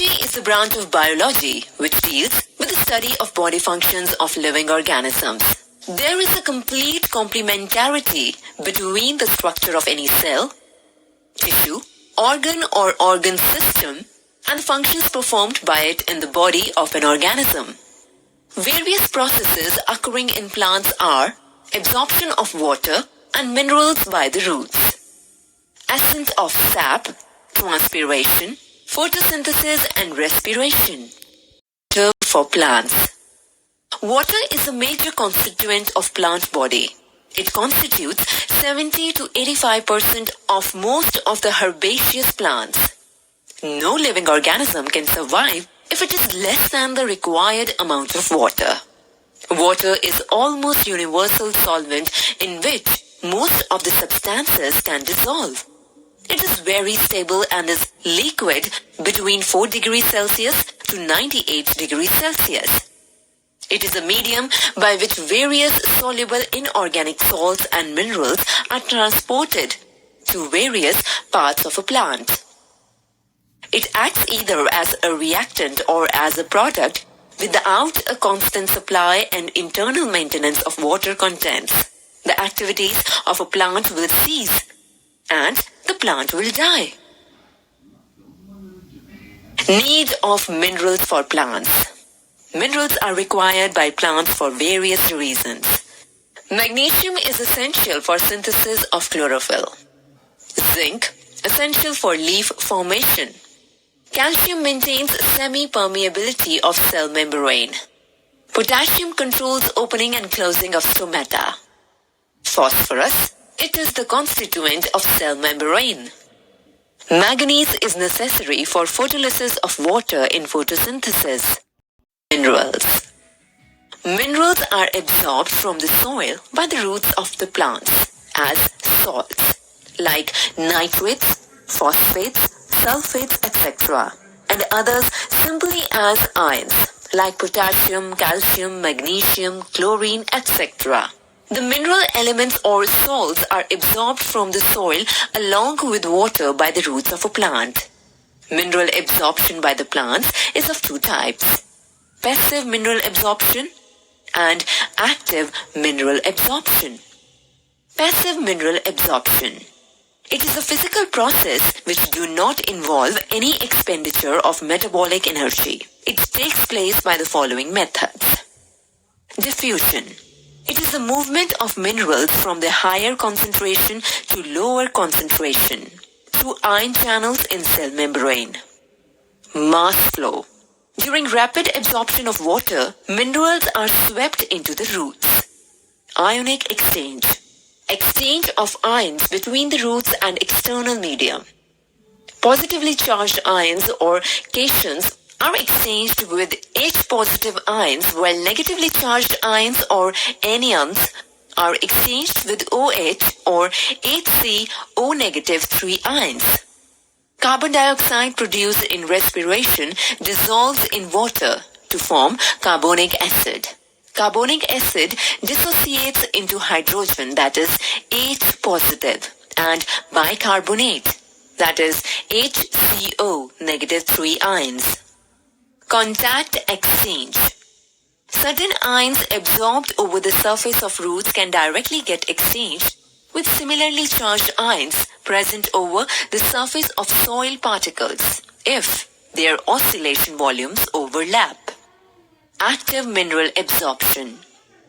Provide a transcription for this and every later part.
Ecology is a branch of biology which deals with the study of body functions of living organisms. There is a complete complementarity between the structure of any cell, tissue, organ or organ system and the functions performed by it in the body of an organism. Various processes occurring in plants are absorption of water and minerals by the roots, ascent of sap, transpiration, photosynthesis and respiration. Water for plants. Water is a major constituent of plant body. It constitutes 70 to 85% of most of the herbaceous plants. No living organism can survive if it is less than the required amount of water. Water is almost universal solvent in which most of the substances can dissolve. It is very stable and is liquid between 4 degrees Celsius to 98 degrees Celsius. It is a medium by which various soluble inorganic salts and minerals are transported to various parts of a plant. It acts either as a reactant or as a product. Without a constant supply and internal maintenance of water contents, the activities of a plant will cease and the plant will die. Need of minerals for plants. Minerals are required by plants for various reasons. Magnesium is essential for synthesis of chlorophyll. Zinc, essential for leaf formation. Calcium maintains semi-permeability of cell membrane. Potassium controls opening and closing of stomata. Phosphorus, it is the constituent of cell membrane. Manganese is necessary for photolysis of water in photosynthesis. Minerals. Minerals are absorbed from the soil by the roots of the plants as salts, like nitrates, phosphates, sulfates, etc., and others simply as ions, like potassium, calcium, magnesium, chlorine, etc. The mineral elements or salts are absorbed from the soil along with water by the roots of a plant. Mineral absorption by the plants is of two types: passive mineral absorption and active mineral absorption. Passive mineral absorption. It is a physical process which do not involve any expenditure of metabolic energy. It takes place by the following methods. Diffusion. It is the movement of minerals from the higher concentration to lower concentration through ion channels in cell membrane. Mass flow. During rapid absorption of water, minerals are swept into the roots. Ionic exchange. Exchange of ions between the roots and external medium. Positively charged ions or cations are exchanged with H-positive ions, while negatively charged ions or anions are exchanged with OH or HCO-3 ions. Carbon dioxide produced in respiration dissolves in water to form carbonic acid. Carbonic acid dissociates into hydrogen, that is H-positive, and bicarbonate, that is HCO-3 ions. Contact exchange. Certain ions absorbed over the surface of roots can directly get exchanged with similarly charged ions present over the surface of soil particles if their oscillation volumes overlap. Active mineral absorption.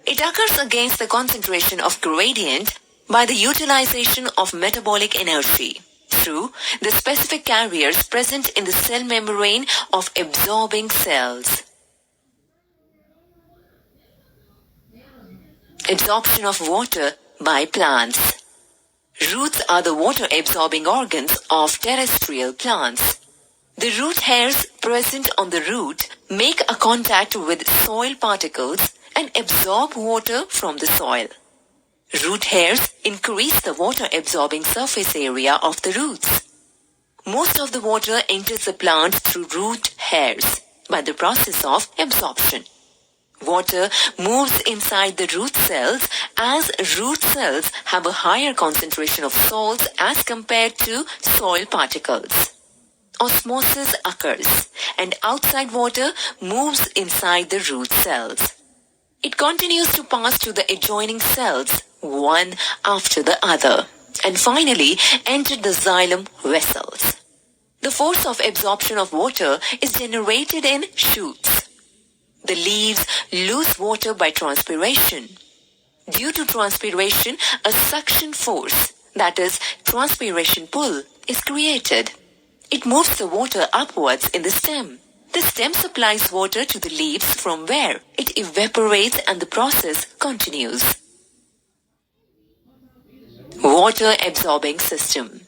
It occurs against the concentration of gradient by the utilization of metabolic energy through the specific carriers present in the cell membrane of absorbing cells. Absorption of water by plants. Roots are the water-absorbing organs of terrestrial plants. The root hairs present on the root make a contact with soil particles and absorb water from the soil. Root hairs increase the water-absorbing surface area of the roots. Most of the water enters the plant through root hairs by the process of absorption. Water moves inside the root cells as root cells have a higher concentration of salts as compared to soil particles. osmosis occurs and outside water moves inside the root cells. It continues to pass to the adjoining cells, one after the other, and finally enter the xylem vessels. The force of absorption of water is generated in shoots. The leaves lose water by transpiration. Due to transpiration, a suction force, that is, transpiration pull, is created. It moves the water upwards in the stem. The stem supplies water to the leaves from where it evaporates and the process continues. Water absorbing system.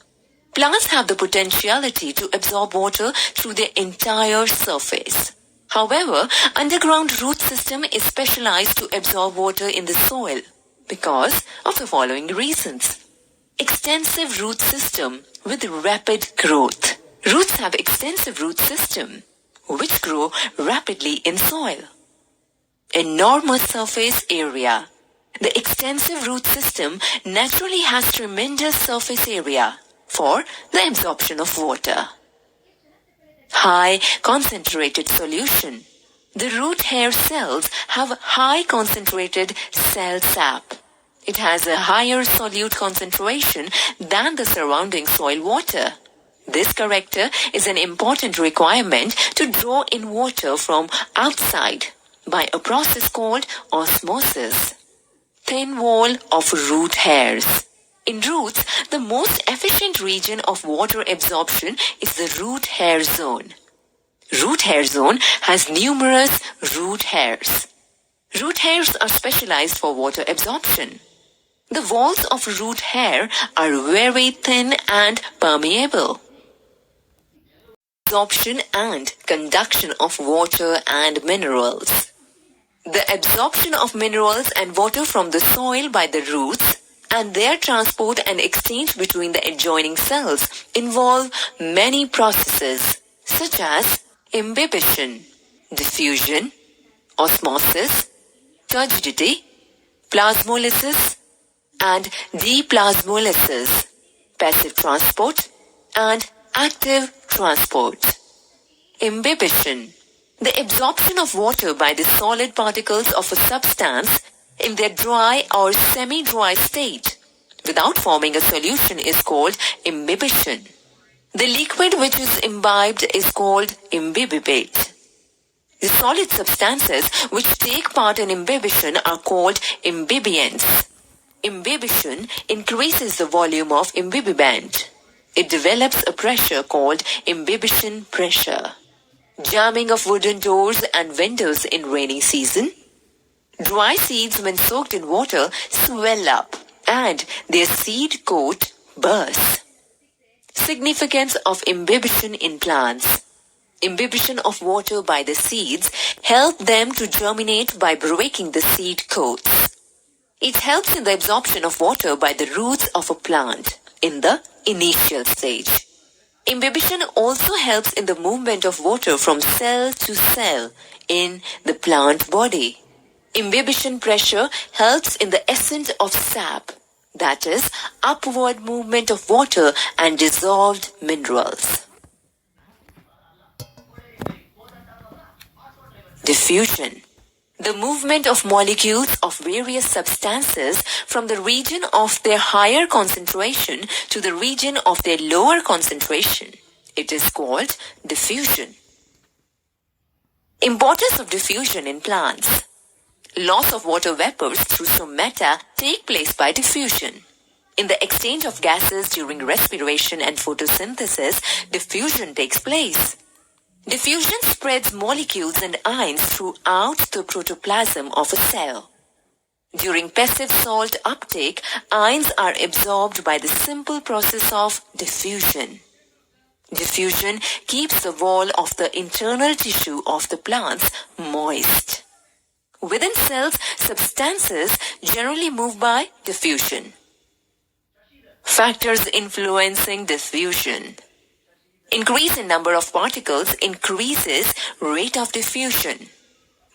Plants have the potentiality to absorb water through their entire surface. However, underground root system is specialized to absorb water in the soil because of the following reasons. Extensive root system with rapid growth. Roots have extensive root system which grow rapidly in soil. Enormous surface area. The extensive root system naturally has tremendous surface area for the absorption of water. High concentrated solution. The root hair cells have high concentrated cell sap. It has a higher solute concentration than the surrounding soil water. This character is an important requirement to draw in water from outside by a process called osmosis. Thin wall of root hairs. In roots, the most efficient region of water absorption is the root hair zone. Root hair zone has numerous root hairs. Root hairs are specialized for water absorption. The walls of root hair are very thin and permeable. Absorption and conduction of water and minerals. The absorption of minerals and water from the soil by the roots and their transport and exchange between the adjoining cells involve many processes such as imbibition, diffusion, osmosis, turgidity, plasmolysis, and deplasmolysis, passive transport, and active transport. Imbibition. The absorption of water by the solid particles of a substance in their dry or semi-dry state without forming a solution is called imbibition. The liquid which is imbibed is called imbibate. The solid substances which take part in imbibition are called imbibients. Imbibition increases the volume of imbibibant. It develops a pressure called imbibition pressure. Jamming of wooden doors and windows in rainy season. Dry seeds when soaked in water swell up and their seed coat bursts. Significance of imbibition in plants. Imbibition of water by the seeds help them to germinate by breaking the seed coats. It helps in the absorption of water by the roots of a plant in the initial stage. Imbibition also helps in the movement of water from cell to cell in the plant body. Imbibition pressure helps in the ascent of sap, that is, upward movement of water and dissolved minerals. Diffusion. The movement of molecules of various substances from the region of their higher concentration to the region of their lower concentration. It is called diffusion. Importance of diffusion in plants. Loss of water vapors through stomata take place by diffusion. In the exchange of gases during respiration and photosynthesis, diffusion takes place. Diffusion spreads molecules and ions throughout the protoplasm of a cell. During passive salt uptake, ions are absorbed by the simple process of diffusion. Diffusion keeps the wall of the internal tissue of the plants moist. Within cells, substances generally move by diffusion. Factors influencing diffusion. Increase in number of particles increases rate of diffusion.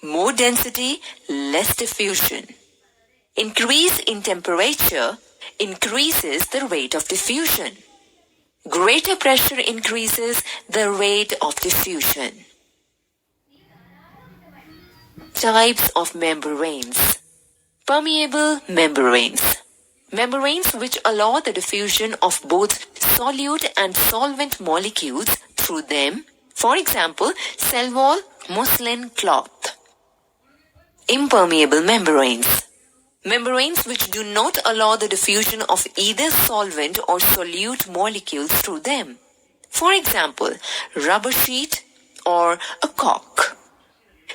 More density, less diffusion. Increase in temperature increases the rate of diffusion. Greater pressure increases the rate of diffusion. Types of membranes. Permeable membranes. Membranes which allow the diffusion of both solute and solvent molecules through them. For example, cell wall, muslin cloth. Impermeable membranes. Membranes which do not allow the diffusion of either solvent or solute molecules through them. For example, rubber sheet or a cork.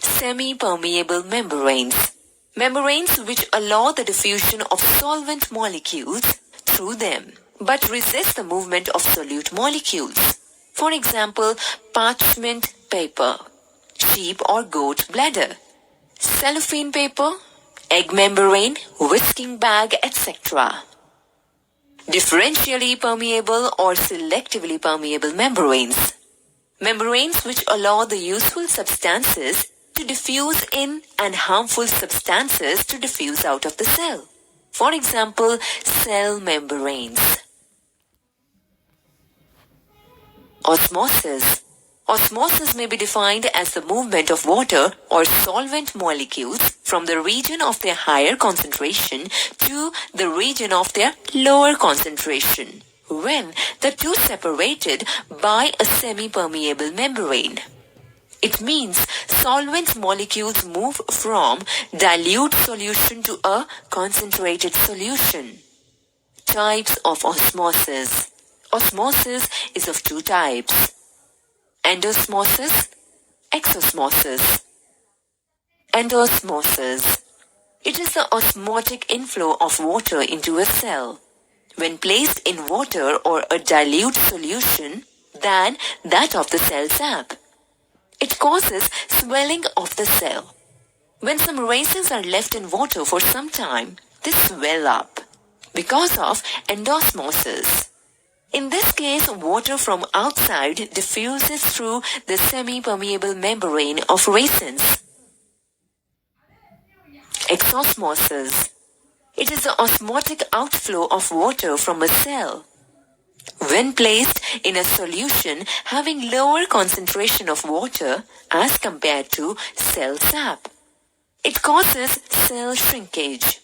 Semi-permeable membranes. Membranes which allow the diffusion of solvent molecules through them, but resist the movement of solute molecules. For example, parchment paper, sheep or goat bladder, cellophane paper, egg membrane, whisking bag, etc. Differentially permeable or selectively permeable membranes. Membranes which allow the useful substances to diffuse in and harmful substances to diffuse out of the cell. For example, cell membranes. Osmosis. Osmosis may be defined as the movement of water or solvent molecules from the region of their higher concentration to the region of their lower concentration, when the two separated by a semi-permeable membrane. It means solvent molecules move from dilute solution to a concentrated solution. Types of osmosis. Osmosis is of two types: endosmosis, exosmosis. Endosmosis. It is the osmotic inflow of water into a cell, when placed in water or a dilute solution than that of the cell sap. It causes swelling of the cell. When some raisins are left in water for some time, they swell up because of endosmosis. In this case, water from outside diffuses through the semi-permeable membrane of raisins. Exosmosis. It is the osmotic outflow of water from a cell, when placed in a solution having lower concentration of water as compared to cell sap. It causes cell shrinkage.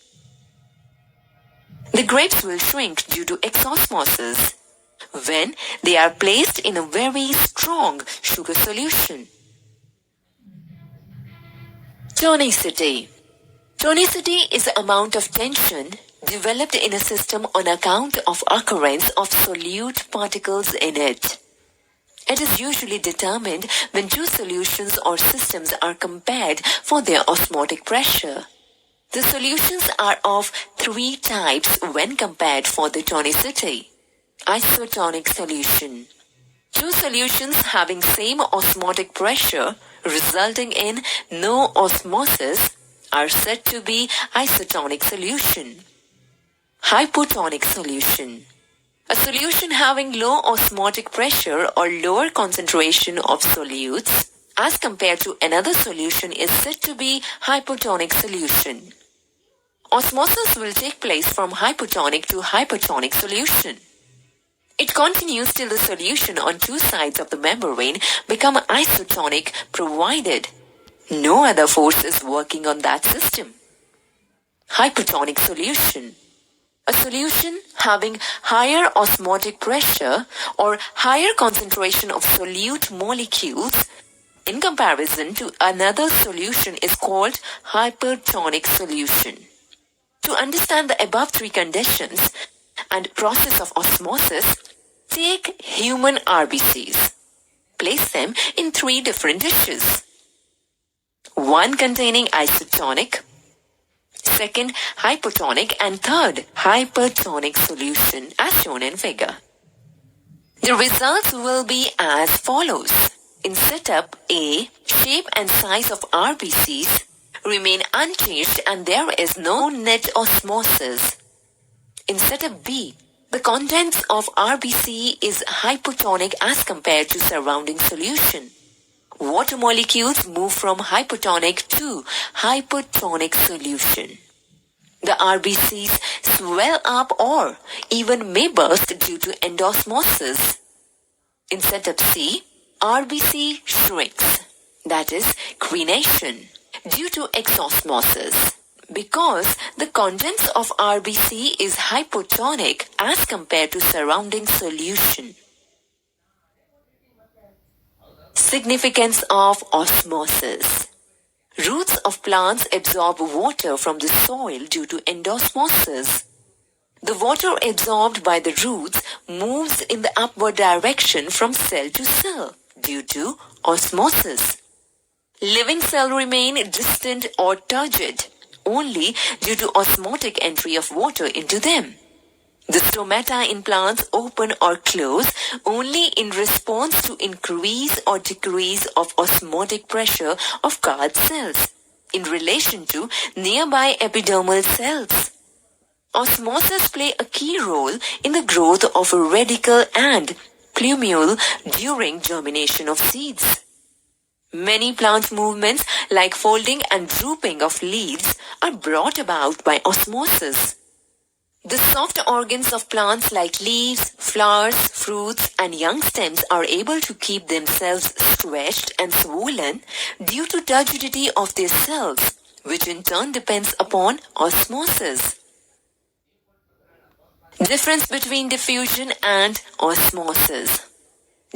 The grapes will shrink due to exosmosis when they are placed in a very strong sugar solution. Tonicity. Tonicity is the amount of tension developed in a system on account of occurrence of solute particles in it. It is usually determined when two solutions or systems are compared for their osmotic pressure. The solutions are of three types when compared for the tonicity. Isotonic solution. Two solutions having same osmotic pressure resulting in no osmosis are said to be isotonic solution. Hypotonic solution. A solution having low osmotic pressure or lower concentration of solutes as compared to another solution is said to be hypotonic solution. Osmosis will take place from hypotonic to hypertonic solution. It continues till the solution on two sides of the membrane become isotonic, provided no other force is working on that system. Hypertonic solution. A solution having higher osmotic pressure or higher concentration of solute molecules in comparison to another solution is called hypertonic solution. To understand the above three conditions and process of osmosis, take human RBCs. Place them in three different dishes. One containing isotonic, second hypotonic, and third hypertonic solution as shown in figure. The results will be as follows. In setup A, shape and size of RBCs remain unchanged and there is no net osmosis. In setup B, the contents of RBC is hypotonic as compared to surrounding solution. Water molecules move from hypotonic to hypertonic solution. The RBCs swell up or even may burst due to endosmosis. In setup C, RBC shrinks, that is crenation, due to exosmosis, because the contents of RBC is hypotonic as compared to surrounding solution. Significance of osmosis. Roots of plants absorb water from the soil due to endosmosis. The water absorbed by the roots moves in the upward direction from cell to cell due to osmosis. Living cells remain distant or turgid only due to osmotic entry of water into them. The stomata in plants open or close only in response to increase or decrease of osmotic pressure of guard cells in relation to nearby epidermal cells. Osmosis play a key role in the growth of a radicle and plumule during germination of seeds. Many plant movements like folding and drooping of leaves are brought about by osmosis. The soft organs of plants like leaves, flowers, fruits, and young stems are able to keep themselves stretched and swollen due to turgidity of their cells, which in turn depends upon osmosis. Difference between diffusion and osmosis.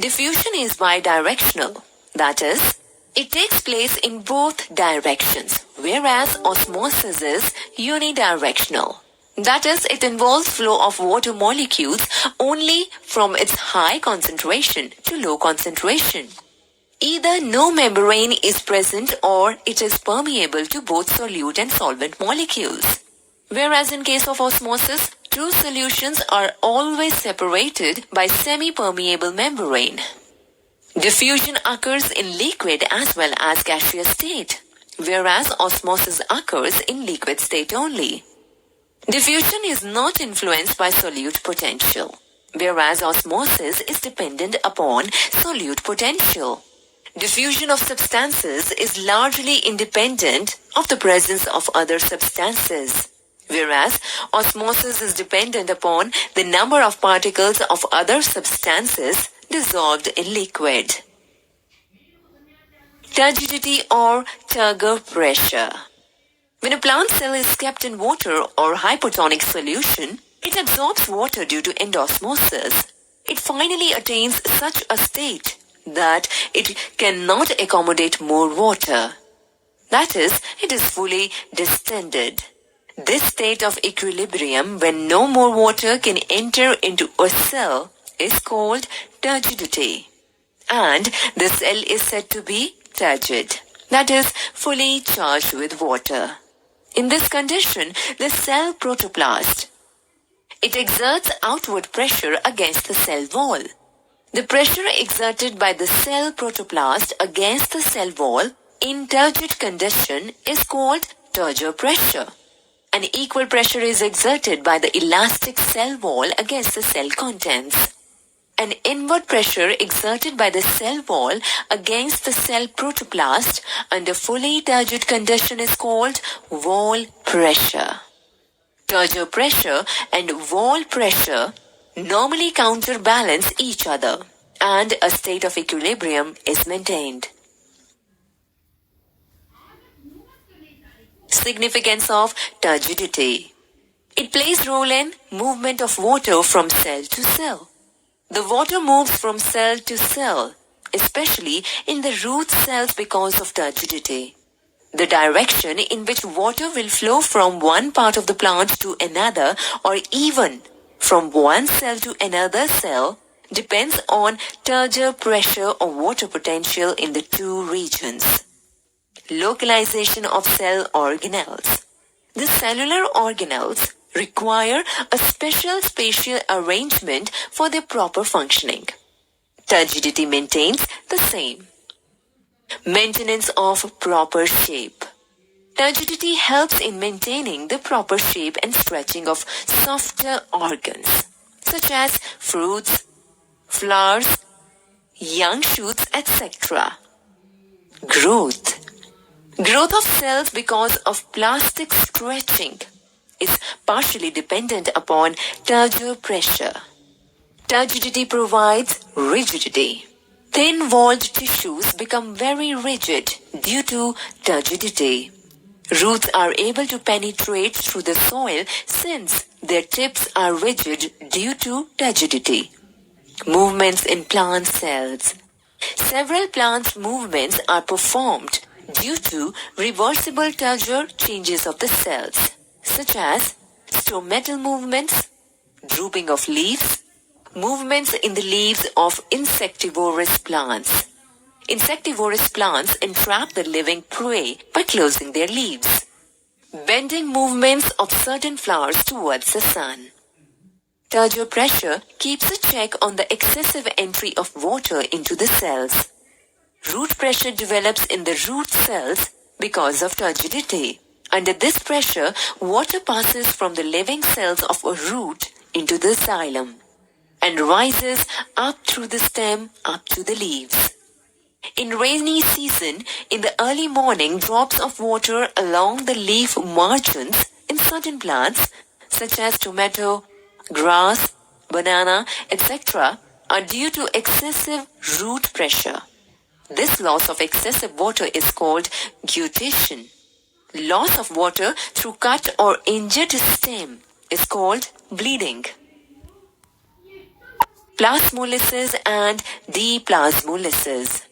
Diffusion is bidirectional, that is, it takes place in both directions, whereas osmosis is unidirectional. That is, it involves flow of water molecules only from its high concentration to low concentration. Either no membrane is present or it is permeable to both solute and solvent molecules. Whereas in case of osmosis, two solutions are always separated by semi-permeable membrane. Diffusion occurs in liquid as well as gaseous state, whereas osmosis occurs in liquid state only. Diffusion is not influenced by solute potential, whereas osmosis is dependent upon solute potential. Diffusion of substances is largely independent of the presence of other substances, whereas osmosis is dependent upon the number of particles of other substances dissolved in liquid. Turgidity or turgor pressure. When a plant cell is kept in water or hypotonic solution, it absorbs water due to endosmosis. It finally attains such a state that it cannot accommodate more water. That is, it is fully distended. This state of equilibrium, when no more water can enter into a cell, is called turgidity. And the cell is said to be turgid, that is, fully charged with water. In this condition, the cell protoplast. It exerts outward pressure against the cell wall. The pressure exerted by the cell protoplast against the cell wall in turgid condition is called turgor pressure. An equal pressure is exerted by the elastic cell wall against the cell contents. An inward pressure exerted by the cell wall against the cell protoplast under fully turgid condition is called wall pressure. Turgor pressure and wall pressure normally counterbalance each other, and a state of equilibrium is maintained. Significance of turgidity. It plays role in movement of water from cell to cell. The water moves from cell to cell, especially in the root cells because of turgidity. The direction in which water will flow from one part of the plant to another or even from one cell to another cell depends on turgor pressure or water potential in the two regions. Localization of cell organelles. The cellular organelles require a special spatial arrangement for their proper functioning. Turgidity maintains the same. Maintenance of proper shape. Turgidity helps in maintaining the proper shape and stretching of softer organs, such as fruits, flowers, young shoots, etc. Growth. Growth of cells because of plastic stretching is partially dependent upon turgor pressure. Turgidity provides rigidity. Thin-walled tissues become very rigid due to turgidity. Roots are able to penetrate through the soil since their tips are rigid due to turgidity. Movements in plant cells. Several plant movements are performed due to reversible turgor changes of the cells, such as stomatal movements, drooping of leaves, movements in the leaves of insectivorous plants. Insectivorous plants entrap the living prey by closing their leaves. Bending movements of certain flowers towards the sun. Turgor pressure keeps a check on the excessive entry of water into the cells. Root pressure develops in the root cells because of turgidity. Under this pressure, water passes from the living cells of a root into the xylem and rises up through the stem up to the leaves. In rainy season, in the early morning, drops of water along the leaf margins in certain plants, such as tomato, grass, banana, etc., are due to excessive root pressure. This loss of excessive water is called guttation. Loss of water through cut or injured stem is called bleeding. Plasmolysis and deplasmolysis.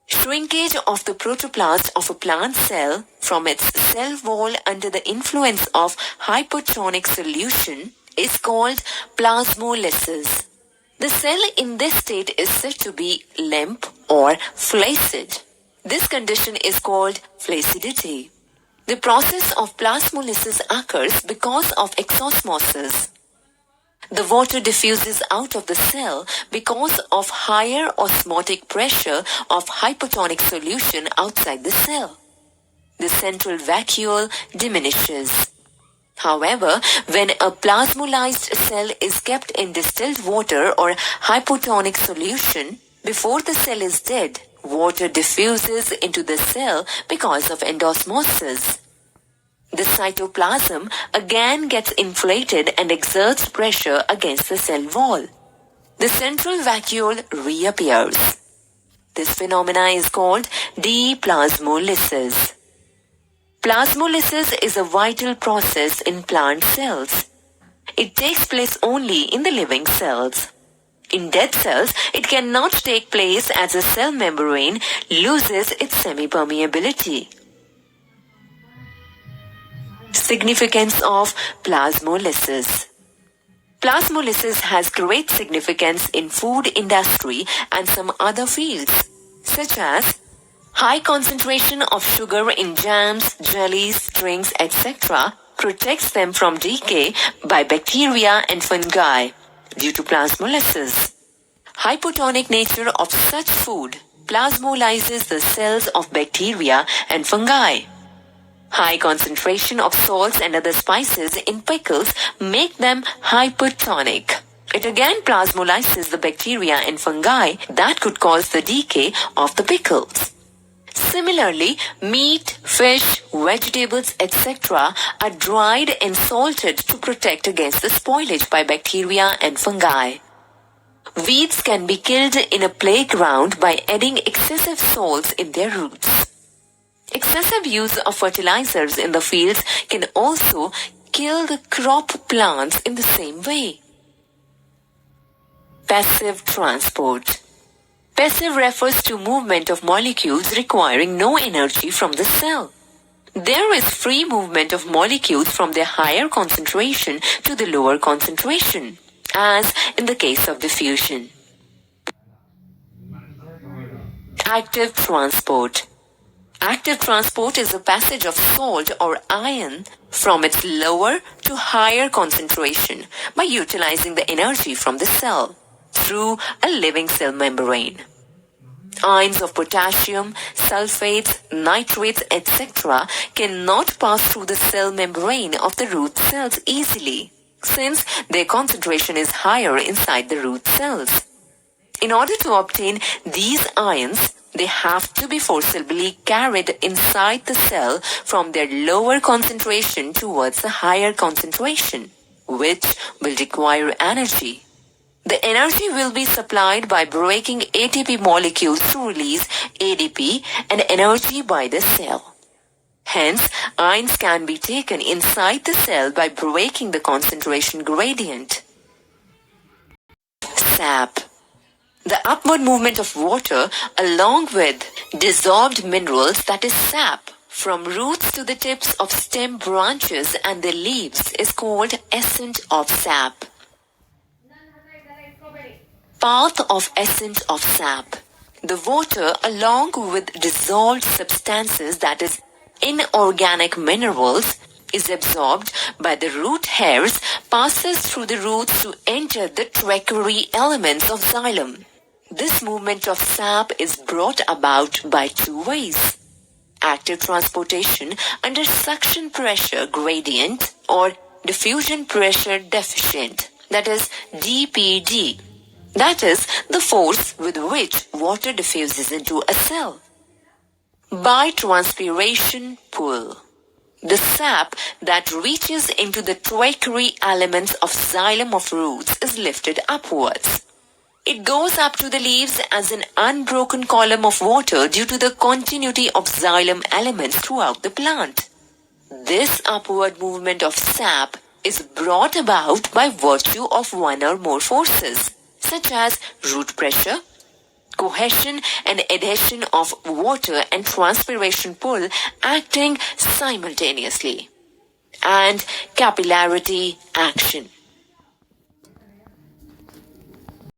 Shrinkage of the protoplast of a plant cell from its cell wall under the influence of hypertonic solution is called plasmolysis. The cell in this state is said to be limp or flaccid. This condition is called flaccidity. The process of plasmolysis occurs because of exosmosis. The water diffuses out of the cell because of higher osmotic pressure of hypertonic solution outside the cell. The central vacuole diminishes. However, when a plasmolysed cell is kept in distilled water or hypotonic solution, before the cell is dead, water diffuses into the cell because of endosmosis. The cytoplasm again gets inflated and exerts pressure against the cell wall. The central vacuole reappears. This phenomena is called deplasmolysis. Plasmolysis is a vital process in plant cells. It takes place only in the living cells. In dead cells, it cannot take place as the cell membrane loses its semi-permeability. Significance of plasmolysis. Plasmolysis has great significance in food industry and some other fields, such as high concentration of sugar in jams, jellies, drinks, etc. protects them from decay by bacteria and fungi due to plasmolysis. Hypotonic nature of such food plasmolyzes the cells of bacteria and fungi. High concentration of salts and other spices in pickles make them hypertonic. It again plasmolyzes the bacteria and fungi that could cause the decay of the pickles. Similarly, meat, fish, vegetables, etc. are dried and salted to protect against the spoilage by bacteria and fungi. Weeds can be killed in a playground by adding excessive salts in their roots. Excessive use of fertilizers in the fields can also kill the crop plants in the same way. Passive transport. Passive refers to movement of molecules requiring no energy from the cell. There is free movement of molecules from their higher concentration to the lower concentration, as in the case of diffusion. Active transport. Active transport is the passage of salt or ion from its lower to higher concentration by utilizing the energy from the cell through a living cell membrane. Ions of potassium, sulfates, nitrates, etc. cannot pass through the cell membrane of the root cells easily, since their concentration is higher inside the root cells. In order to obtain these ions, They have to be forcibly carried inside the cell from their lower concentration towards the higher concentration, which will require energy. The energy will be supplied by breaking ATP molecules to release ADP and energy by the cell. Hence, ions can be taken inside the cell by breaking the concentration gradient. SAP. The upward movement of water along with dissolved minerals, that is sap, from roots to the tips of stem branches and the leaves is called ascent of sap. Path of ascent of sap. The water along with dissolved substances, that is inorganic minerals, is absorbed by the root hairs, passes through the roots to enter the trachary elements of xylem. This movement of sap is brought about by two ways: active transportation under suction pressure gradient or diffusion pressure deficient, that is DPD. That is the force with which water diffuses into a cell. By transpiration pull. The sap that reaches into the trachary elements of xylem of roots is lifted upwards. It goes up to the leaves as an unbroken column of water due to the continuity of xylem elements throughout the plant. This upward movement of sap is brought about by virtue of one or more forces, such as root pressure, cohesion and adhesion of water and transpiration pull acting simultaneously, and capillarity action.